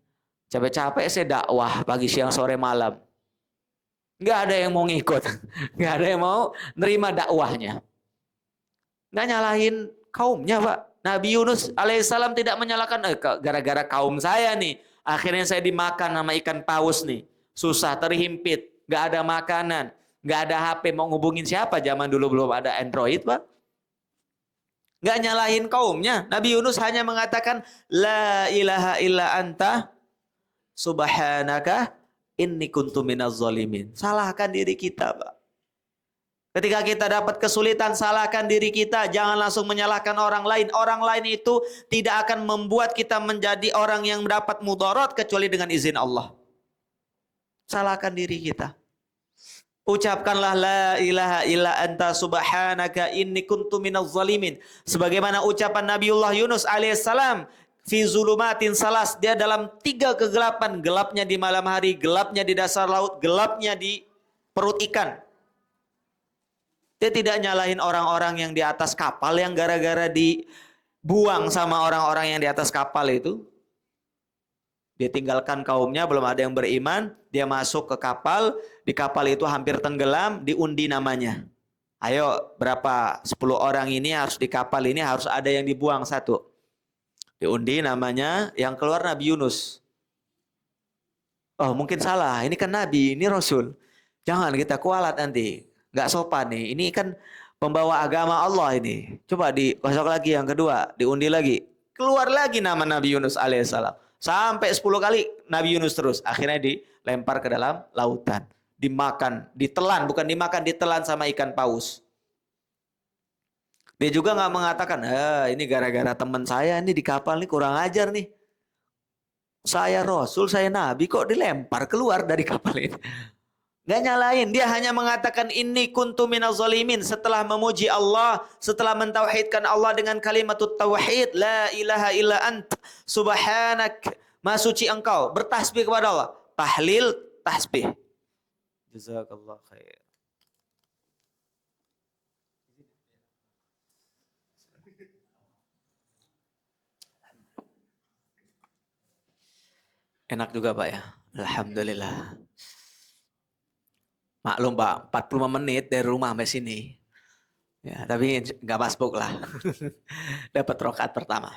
Capek-capek saya dakwah pagi, siang, sore, malam. Nggak ada yang mau ngikut. Nggak ada yang mau nerima dakwahnya. Nggak nyalahin kaumnya, Pak. Nabi Yunus alaihissalam tidak menyalahkan, gara-gara kaum saya nih. Akhirnya saya dimakan sama ikan paus nih. Susah, terhimpit. nggak ada makanan, nggak ada HP, mau ngubungin siapa? Zaman dulu belum ada Android, Pak. Nggak nyalahin kaumnya. Nabi Yunus hanya mengatakan, La ilaha illa anta subhanaka inni kuntu minaz zalimin. Salahkan diri kita, Pak. Ketika kita dapat kesulitan, salahkan diri kita. Jangan langsung menyalahkan orang lain. Orang lain itu tidak akan membuat kita menjadi orang yang mendapat mudarat kecuali dengan izin Allah. Salahkan diri kita. Ucapkanlah la ilaha illa anta subhanaka inni kuntu minaz zalimin. Sebagaimana ucapan Nabiullah Yunus alaihissalam. Fi zulumatin salas. Dia dalam 3 kegelapan. Gelapnya di malam hari, gelapnya di dasar laut, gelapnya di perut ikan. Dia tidak nyalahin orang-orang yang di atas kapal yang gara-gara dibuang sama orang-orang yang di atas kapal itu. Dia tinggalkan kaumnya, belum ada yang beriman. Dia masuk ke kapal. Di kapal itu hampir tenggelam, diundi namanya. Ayo, berapa? 10 orang ini harus di kapal ini harus ada yang dibuang 1. Diundi namanya, yang keluar Nabi Yunus. Oh, mungkin salah. Ini kan Nabi, ini Rasul. Jangan kita kualat nanti. Nggak sopan nih. Ini kan pembawa agama Allah ini. Coba dikosok lagi yang kedua. Diundi lagi. Keluar lagi nama Nabi Yunus alaihissalam. Sampai 10 kali Nabi Yunus terus. Akhirnya dilempar ke dalam lautan. Dimakan. Ditelan. Bukan dimakan. Ditelan sama ikan paus. Dia juga nggak mengatakan. Ini gara-gara teman saya nih di kapal nih kurang ajar nih. Saya Rasul, saya Nabi. Kok dilempar keluar dari kapal ini? Gak nyalain, dia hanya mengatakan inni kuntu minaz zalimin setelah memuji Allah, setelah mentauhidkan Allah dengan kalimat tauhid, la ilaha illa ant, subhanak, maha suci engkau, bertasbih kepada Allah, tahlil, tasbih. Jazakallah khair. Enak juga Pak ya, alhamdulillah. Maklum Pak, 45 menit dari rumah sampai sini. Ya, tapi nggak masbuk lah. Dapat rokaat pertama.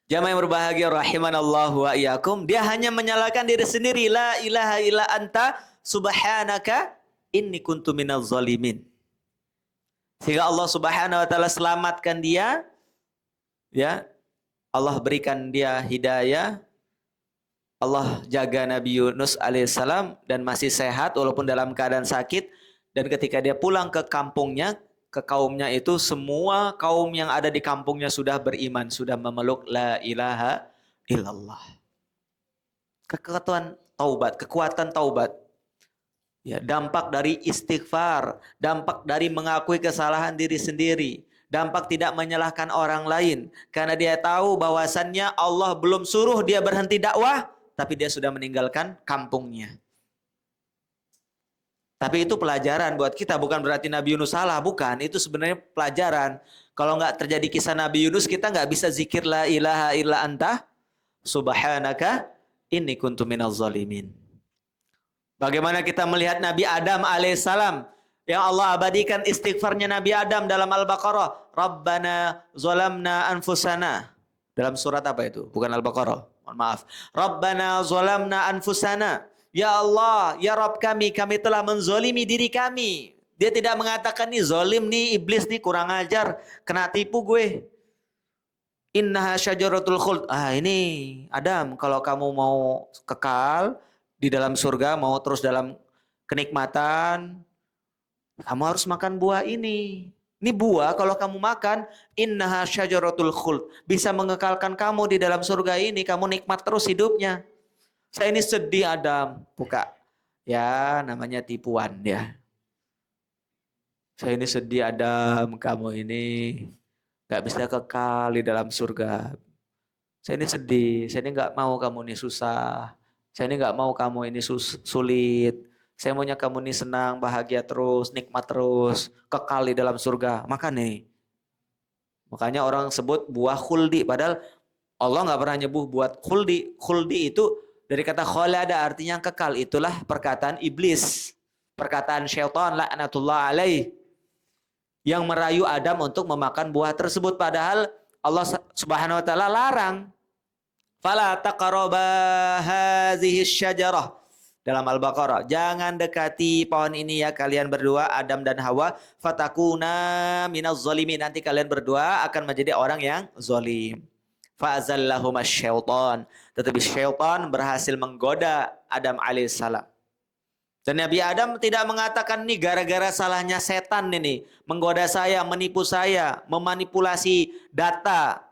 Jamaah yang berbahagia rahimanallahu wa iyyakum, dia hanya menyalahkan diri sendiri, la ilaha illa anta subhanaka inni kuntu minaz zalimin. Sehingga Allah Subhanahu wa taala selamatkan dia, ya. Allah berikan dia hidayah. Allah jaga Nabi Yunus alaihissalam dan masih sehat walaupun dalam keadaan sakit. Dan ketika dia pulang ke kampungnya, ke kaumnya itu, semua kaum yang ada di kampungnya sudah beriman, sudah memeluk la ilaha illallah. Kekuatan taubat. Ya, dampak dari istighfar, dampak dari mengakui kesalahan diri sendiri, dampak tidak menyalahkan orang lain. Karena dia tahu bahwasannya Allah belum suruh dia berhenti dakwah, tapi dia sudah meninggalkan kampungnya. Tapi itu pelajaran buat kita, bukan berarti Nabi Yunus salah, bukan. Itu sebenarnya pelajaran. Kalau nggak terjadi kisah Nabi Yunus, kita nggak bisa zikir la ilaha illa anta subhanaka inni kuntu minaz zalimin. Bagaimana kita melihat Nabi Adam alaihissalam yang Allah abadikan istighfarnya Nabi Adam dalam Al-Baqarah. Rabbana zalamna anfusana. Dalam surat apa itu? Bukan Al-Baqarah. Mohon maaf. Rabbana zalamna anfusana. Ya Allah, ya Rabb kami telah menzolimi diri kami. Dia tidak mengatakan nih zolim nih, iblis nih kurang ajar, kena tipu gue. Innaha syajaratul khuld. Ini Adam, kalau kamu mau kekal di dalam surga, mau terus dalam kenikmatan, kamu harus makan buah ini. Ini buah kalau kamu makan, innaha syajaratul khuld, bisa mengekalkan kamu di dalam surga ini, kamu nikmat terus hidupnya. Saya ini sedih Adam, buka. Ya, namanya tipuan ya. Saya ini sedih Adam, kamu ini gak bisa kekal di dalam surga. Saya ini sedih, saya ini gak mau kamu ini susah. Saya ini gak mau kamu ini sulit. Saya maunya kamu ini senang, bahagia terus, nikmat terus, kekal di dalam surga. Makan nih. Makanya orang sebut buah khuldi. Padahal Allah gak pernah nyebut buat khuldi. Khuldi itu dari kata kholada, artinya kekal. Itulah perkataan iblis. Perkataan syaitan, laknatullah alaih. Yang merayu Adam untuk memakan buah tersebut. Padahal Allah Subhanahu wa ta'ala larang. Fala taqraba hadhihi syajarah. dalam Al-Baqarah. Jangan dekati pohon ini ya kalian berdua, Adam dan Hawa. Fatakuna minaz zalimin. Nanti kalian berdua akan menjadi orang yang zalim. Fa'azallahumas syaitan. Tetapi syaitan berhasil menggoda Adam alaihissalam. Dan Nabi Adam tidak mengatakan ini gara-gara salahnya setan ini. Menggoda saya, menipu saya, memanipulasi data.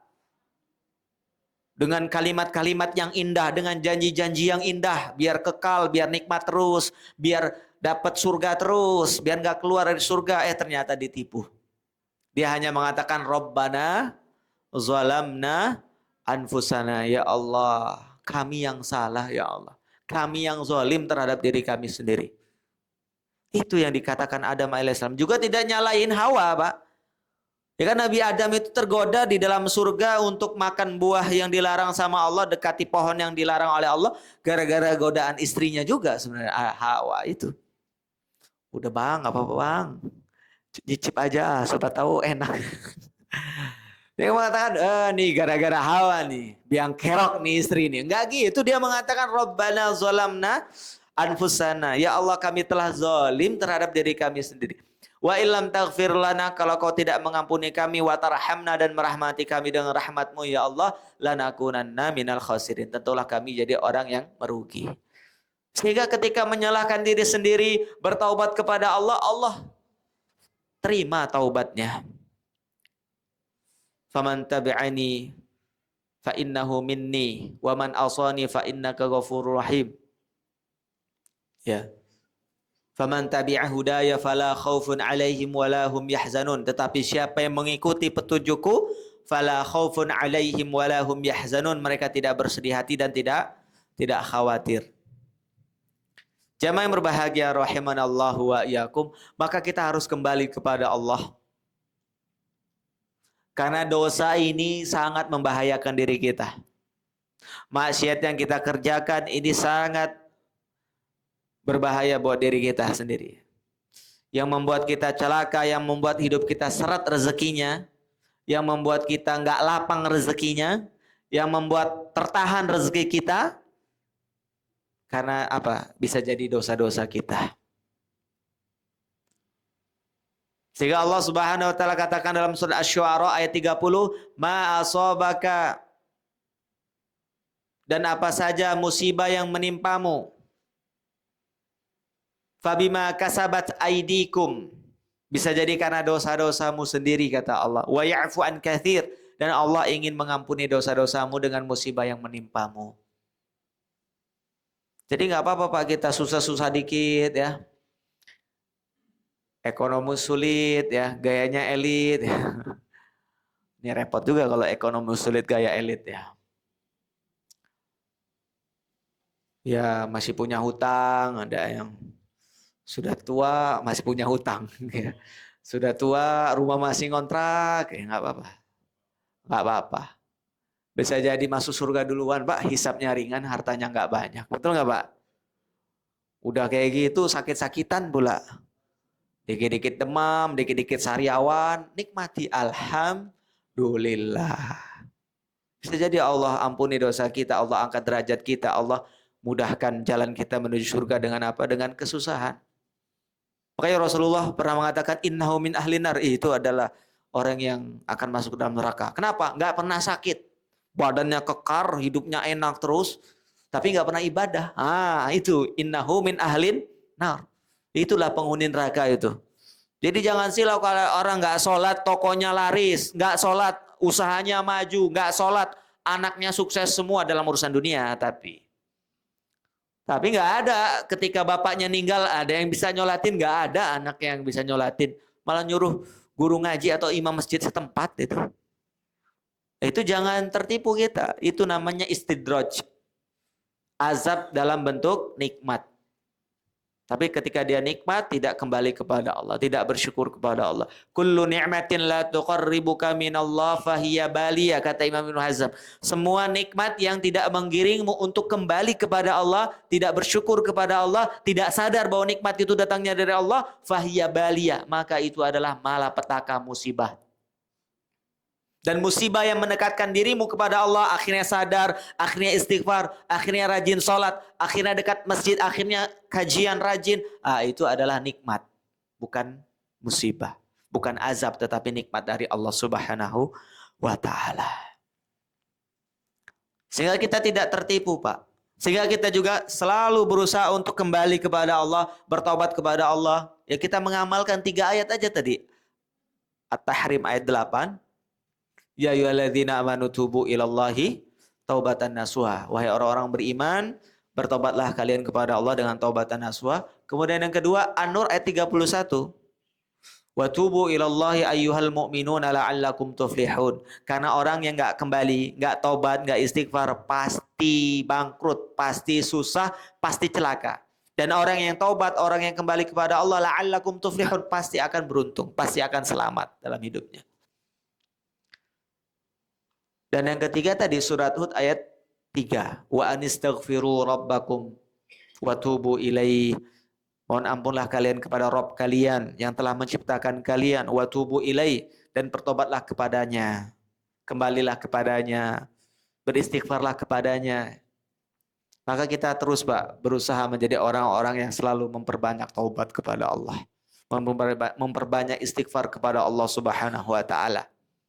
Dengan kalimat-kalimat yang indah, dengan janji-janji yang indah. Biar kekal, biar nikmat terus, biar dapat surga terus, biar nggak keluar dari surga. Ternyata ditipu. Dia hanya mengatakan, Rabbana zalamna anfusana. Ya Allah, kami yang salah ya Allah. Kami yang zalim terhadap diri kami sendiri. Itu yang dikatakan Adam alaihissalam. Juga tidak nyalain Hawa, Pak. Ya kan Nabi Adam itu tergoda di dalam surga untuk makan buah yang dilarang sama Allah, dekati pohon yang dilarang oleh Allah, gara-gara godaan istrinya juga sebenarnya Hawa itu. Udah bang, apa apa bang, cicip aja, siapa tahu enak. Dia mengatakan, nih gara-gara Hawa nih, biang kerok nih istri nih. Enggak gitu, dia mengatakan Rabbana zalamna anfusana. Ya Allah, kami telah zalim terhadap diri kami sendiri. Wa illam taghfir lana, kalau kau tidak mengampuni kami, wa tarhamna, dan merahmati kami dengan rahmatmu ya Allah, lanakunanna minal khasirin. Tentulah kami jadi orang yang merugi. Sehingga ketika menyalahkan diri sendiri, bertaubat kepada Allah, Allah terima taubatnya. Faman tabi'ani fa innahu minni wa man asani fa innaka ghafurur rahim. Ya. Faman tabi'a hudaya fala khaufun 'alaihim wala hum yahzanun. Tetapi siapa yang mengikuti petunjukku, fala khaufun 'alaihim wala hum yahzanun. Mereka tidak bersedih hati dan tidak khawatir. Jamaah yang berbahagia rahimanallahu wa iyyakum, maka kita harus kembali kepada Allah. Karena dosa ini sangat membahayakan diri kita. Maksiat yang kita kerjakan ini sangat berbahaya buat diri kita sendiri. Yang membuat kita celaka, yang membuat hidup kita seret rezekinya, yang membuat kita nggak lapang rezekinya, yang membuat tertahan rezeki kita. Karena apa? Bisa jadi dosa-dosa kita. Sehingga Allah Subhanahu wa taala katakan dalam surah Asy-Syu'ara ayat 30, ma asabaka, dan apa saja musibah yang menimpamu, fabima kasabat aidikum, bisa jadi karena dosa-dosamu sendiri kata Allah. Wa ya'fu an katsir, dan Allah ingin mengampuni dosa-dosamu dengan musibah yang menimpamu. Jadi nggak apa-apa Pak, kita susah-susah dikit ya. Ekonomi sulit ya, gayanya elit ya. Ini repot juga kalau ekonomi sulit gaya elit ya. Ya masih punya hutang, ada yang sudah tua masih punya hutang. Ya. Sudah tua rumah masih ngontrak, ya nggak apa-apa. Nggak apa-apa. Bisa jadi masuk surga duluan Pak, hisapnya ringan, hartanya nggak banyak. Betul nggak Pak? Udah kayak gitu sakit-sakitan pula. Dikit-dikit demam, dikit-dikit sariawan, nikmati alhamdulillah. Bisa jadi Allah ampuni dosa kita, Allah angkat derajat kita, Allah mudahkan jalan kita menuju surga dengan apa? Dengan kesusahan. Makanya Rasulullah pernah mengatakan innahu min ahlin nar, itu adalah orang yang akan masuk ke dalam neraka. Kenapa? Nggak pernah sakit, badannya kekar, hidupnya enak terus, tapi nggak pernah ibadah. Itu innahu min ahlin nar. Itulah penghuni neraka itu. Jadi jangan silau kalau orang nggak sholat, tokonya laris, nggak sholat, usahanya maju, nggak sholat, anaknya sukses semua dalam urusan dunia. Tapi nggak ada ketika bapaknya meninggal, ada yang bisa nyolatin, nggak ada anak yang bisa nyolatin. Malah nyuruh guru ngaji atau imam masjid setempat itu. Itu jangan tertipu kita. Itu namanya istidraj. Azab dalam bentuk nikmat. Tapi ketika dia nikmat, tidak kembali kepada Allah, tidak bersyukur kepada Allah. Kullu ni'matin la tuqarribuka minallah fahiya baliyah, kata Imam Ibnu Hazm. Semua nikmat yang tidak menggiringmu untuk kembali kepada Allah, tidak bersyukur kepada Allah, tidak sadar bahwa nikmat itu datangnya dari Allah, fahiya baliyah, maka itu adalah malapetaka musibah. Dan musibah yang mendekatkan dirimu kepada Allah, akhirnya sadar, akhirnya istighfar, akhirnya rajin sholat, akhirnya dekat masjid, akhirnya kajian rajin. Itu adalah nikmat, bukan musibah. Bukan azab, tetapi nikmat dari Allah Subhanahu wa Ta'ala. Sehingga kita tidak tertipu, Pak. Sehingga kita juga selalu berusaha untuk kembali kepada Allah, bertobat kepada Allah. Ya, kita mengamalkan 3 ayat aja tadi. At-Tahrim ayat 8. Ya ayyuhalladzina amanu tubu ilallahi taubatan nasuha. Wahai orang-orang beriman, bertobatlah kalian kepada Allah dengan taubatan nasuha. Kemudian yang kedua, An-Nur ayat 31. Wa tubu ilallahi ayyuhal mu'minuna la'allakum tuflihun. Karena orang yang enggak kembali, enggak taubat, enggak istighfar, pasti bangkrut, pasti susah, pasti celaka. Dan orang yang taubat, orang yang kembali kepada Allah, la'allakum tuflihun, pasti akan beruntung, pasti akan selamat dalam hidupnya. Dan yang ketiga tadi surat Hud ayat 3. Wa anistaghfiru rabbakum wa tubu ilaihi. Mohon ampunlah kalian kepada Rabb kalian yang telah menciptakan kalian, wa tubu ilaihi, dan bertobatlah kepadanya. Kembalilah kepadanya, beristighfarlah kepadanya. Maka kita terus, Pak, berusaha menjadi orang-orang yang selalu memperbanyak taubat kepada Allah. Memperbanyak istighfar kepada Allah Subhanahu wa Ta'ala.